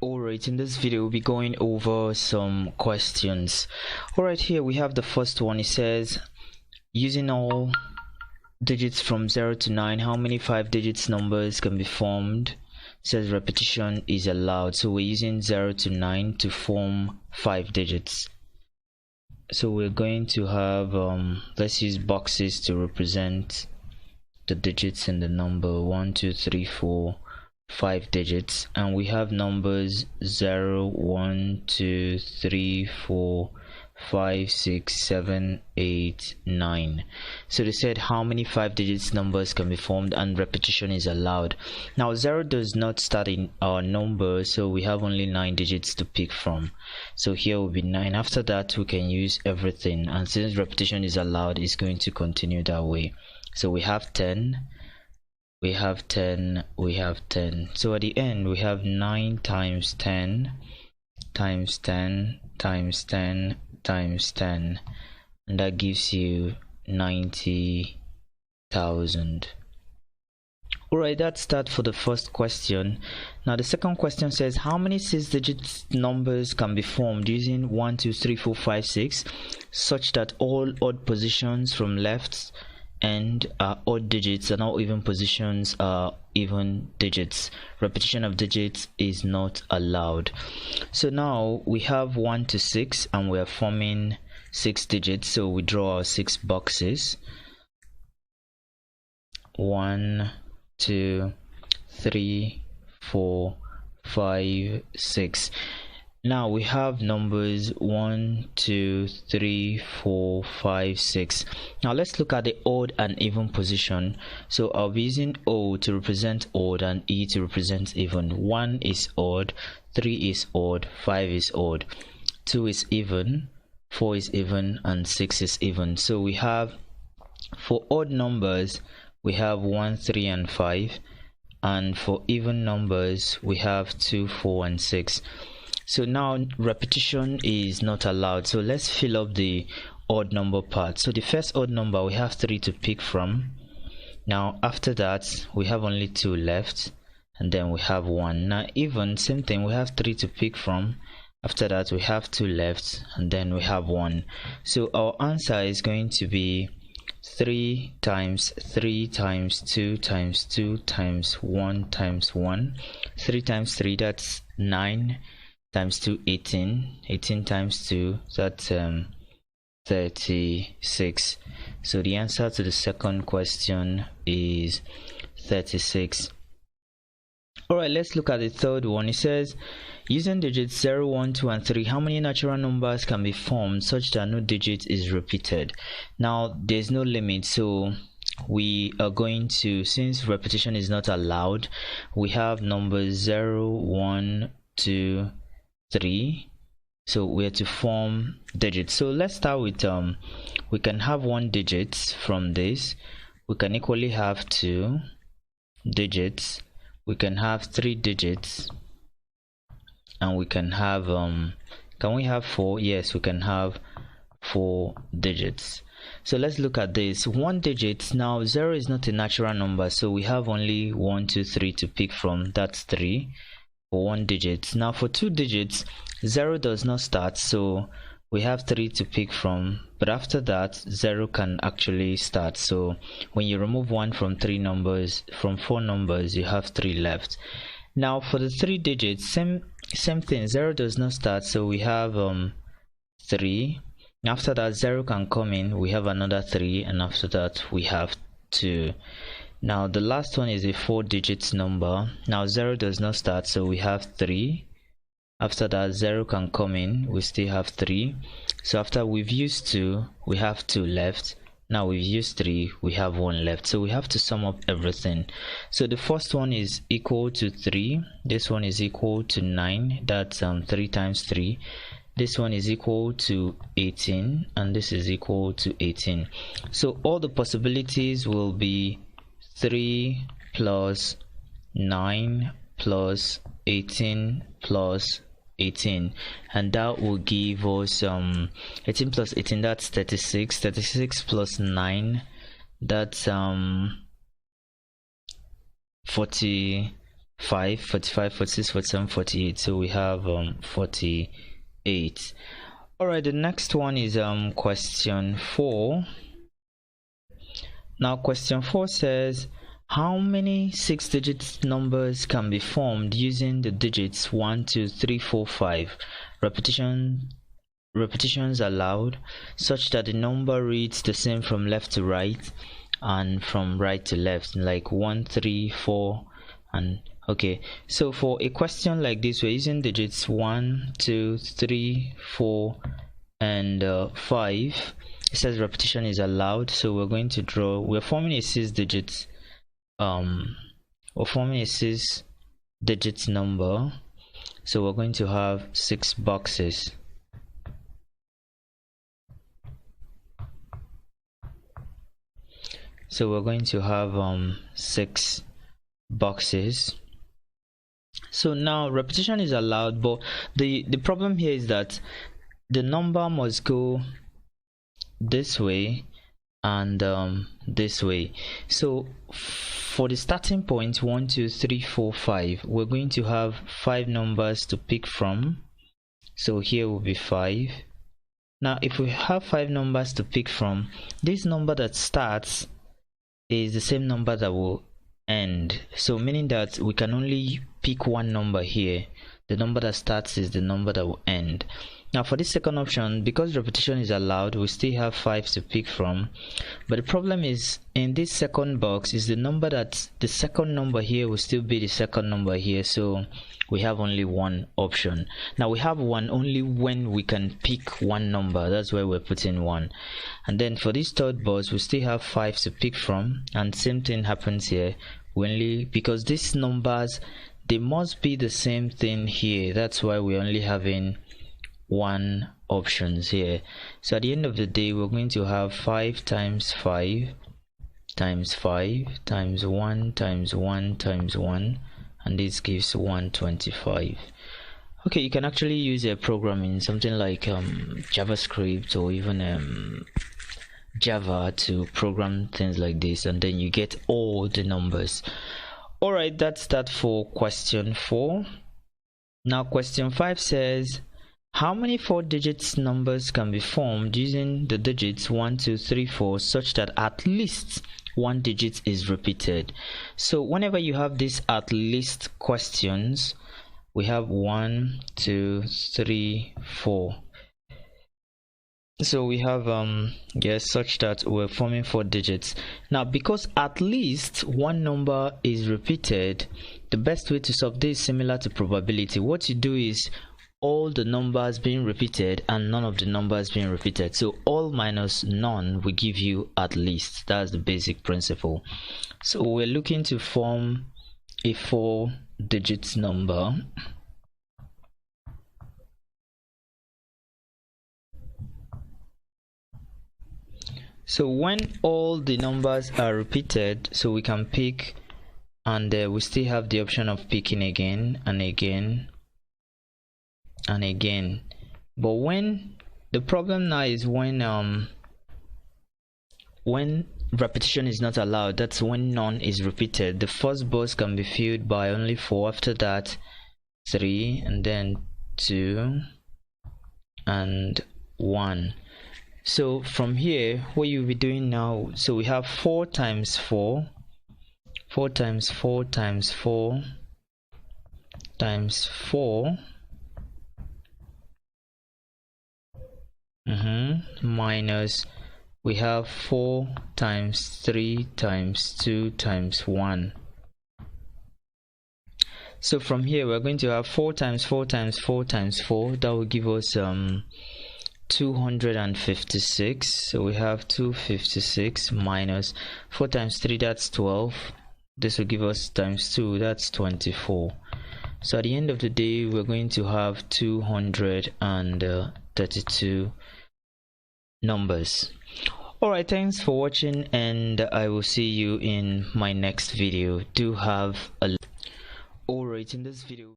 Alright, in this video we'll be going over some questions. Alright, here we have the first one. It says, using all digits from 0 to 9, how many 5 digits numbers can be formed? It says repetition is allowed. So we're using 0 to 9 to form 5 digits. So we're going to have, let's use boxes to represent the digits in the number 1, 2, 3, 4, 5 digits, and we have numbers 0, 1, 2, 3, 4, 5, 6, 7, 8, 9. So they said how many 5 digits numbers can be formed and repetition is allowed. Now 0 does not start in our number, so we have only 9 digits to pick from. So here will be 9. After that we can use everything, and since repetition is allowed, it's going to continue that way. So we have 10, we have 10, we have 10. So at the end we have 9 times 10 times 10 times 10 times 10, and that gives you 90,000. Alright, that's that for the first question. Now the second question says, how many 6-digit numbers can be formed using 1, 2, 3, 4, 5, 6 such that all odd positions from left and odd digits and all even positions are even digits. Repetition of digits is not allowed. So now we have 1 to 6 and we are forming 6 digits, so we draw our 6 boxes. 1, 2, 3, 4, 5, 6. Now we have numbers 1, 2, 3, 4, 5, 6. Now let's look at the odd and even position. So I'll be using O to represent odd and E to represent even. 1 is odd, 3 is odd, 5 is odd, 2 is even, 4 is even, and 6 is even. So we have, for odd numbers we have 1, 3, and 5, and for even numbers we have 2, 4, and 6. So now repetition is not allowed. So let's fill up the odd number part. So the first odd number, we have 3 to pick from. Now after that we have only 2 left, and then we have 1. Now even, same thing, we have 3 to pick from. After that we have 2 left, and then we have 1. So our answer is going to be 3 times 3 times 2 times 2 times 1 times 1. 3 times 3, that's 9, times 2, 18. 18 times 2, that's 36. So the answer to the second question is 36. Alright, let's look at the third one. It says, using digits 0, 1, 2, and 3, how many natural numbers can be formed such that no digit is repeated? Now there's no limit, so we are going to, since repetition is not allowed, we have numbers 0, 1, 2, 3. So we have to form digits. So let's start with we can have 1 digit from this. We can equally have 2 digits. We can have 3 digits, and we can have can we have 4? Yes, we can have 4 digits. So let's look at this. 1 digit, now 0 is not a natural number, so we have only 1, 2, 3 to pick from. That's 3 for 1 digit. Now for 2 digits, 0 does not start, so we have 3 to pick from, but after that 0 can actually start. So when you remove 1 from 4 numbers, you have 3 left. Now for the 3 digits, same thing, 0 does not start, so we have 3. After that 0 can come in, we have another 3, and after that we have 2. Now the last one is a 4 digit number. Now 0 does not start, so we have 3. After that 0 can come in, we still have 3. So after we've used 2, we have 2 left. Now we've used 3, we have 1 left. So we have to sum up everything. So the first one is equal to 3. This one is equal to 9. That's 3 times 3. This one is equal to 18, and this is equal to 18. So all the possibilities will be 3 plus 9 plus 18 plus 18, and that will give us 18 plus 18, that's 36. 36 plus 9, that's 40 5, 45, 46, 47, 48. So we have 48. Alright, the next one is question 4. Now question 4 says, how many 6-digit numbers can be formed using the digits 1, 2, 3, 4, 5? Repetitions allowed, such that the number reads the same from left to right and from right to left, like 1, 3, 4, and okay. So for a question like this, we're using digits 1, 2, 3, 4, and 5. It says repetition is allowed, so we're going to draw. We're forming a 6-digit we're forming a 6-digit number, so we're going to have 6 boxes. So we're going to have 6 boxes. So now repetition is allowed, but the problem here is that the number must go this way and this way. So for the starting point 1, 2, 3, 4, 5, we're going to have 5 numbers to pick from. So here will be 5. Now if we have 5 numbers to pick from, this number that starts is the same number that will end, so meaning that we can only pick one number here. The number that starts is the number that will end. Now for this second option, because repetition is allowed, we still have 5 to pick from, but the problem is in this second box is the number that the second number here will still be the second number here, so we have only one option. Now we have one only when we can pick one number, that's why we're putting 1. And then for this third box we still have 5 to pick from, and same thing happens here. We only, because these numbers, they must be the same thing here, that's why we're only having 1 options here. So at the end of the day, we're going to have 5 times 5 times 5 times 1 times 1 times 1, and this gives 125. Okay, you can actually use a programming, something like JavaScript or even Java to program things like this, and then you get all the numbers. Alright, that's that for question 4. Now question 5 says, how many 4-digit numbers can be formed using the digits 1, 2, 3, 4 such that at least one digit is repeated? So whenever you have these at least questions, we have 1, 2, 3, 4. So we have yes, such that we're forming 4 digits. Now because at least one number is repeated, the best way to solve this is similar to probability. What you do is all the numbers being repeated and none of the numbers being repeated. So all minus none will give you at least. That's the basic principle. So we're looking to form a 4-digit number. So when all the numbers are repeated, so we can pick, and we still have the option of picking again and again and again. But when the problem now is when repetition is not allowed, that's when none is repeated. The first box can be filled by only 4, after that 3, and then 2 and 1. So from here, what you'll be doing now, so we have 4 times 4, 4 times 4 times 4 times 4, minus we have 4 times 3 times 2 times 1. So from here we're going to have 4 times 4 times 4 times 4. That will give us 256. So we have 256 minus 4 times 3, that's 12. This will give us times 2, that's 24. So at the end of the day, we're going to have 232 numbers. Alright, thanks for watching, and I will see you in my next video. Do have a... Alright, in this video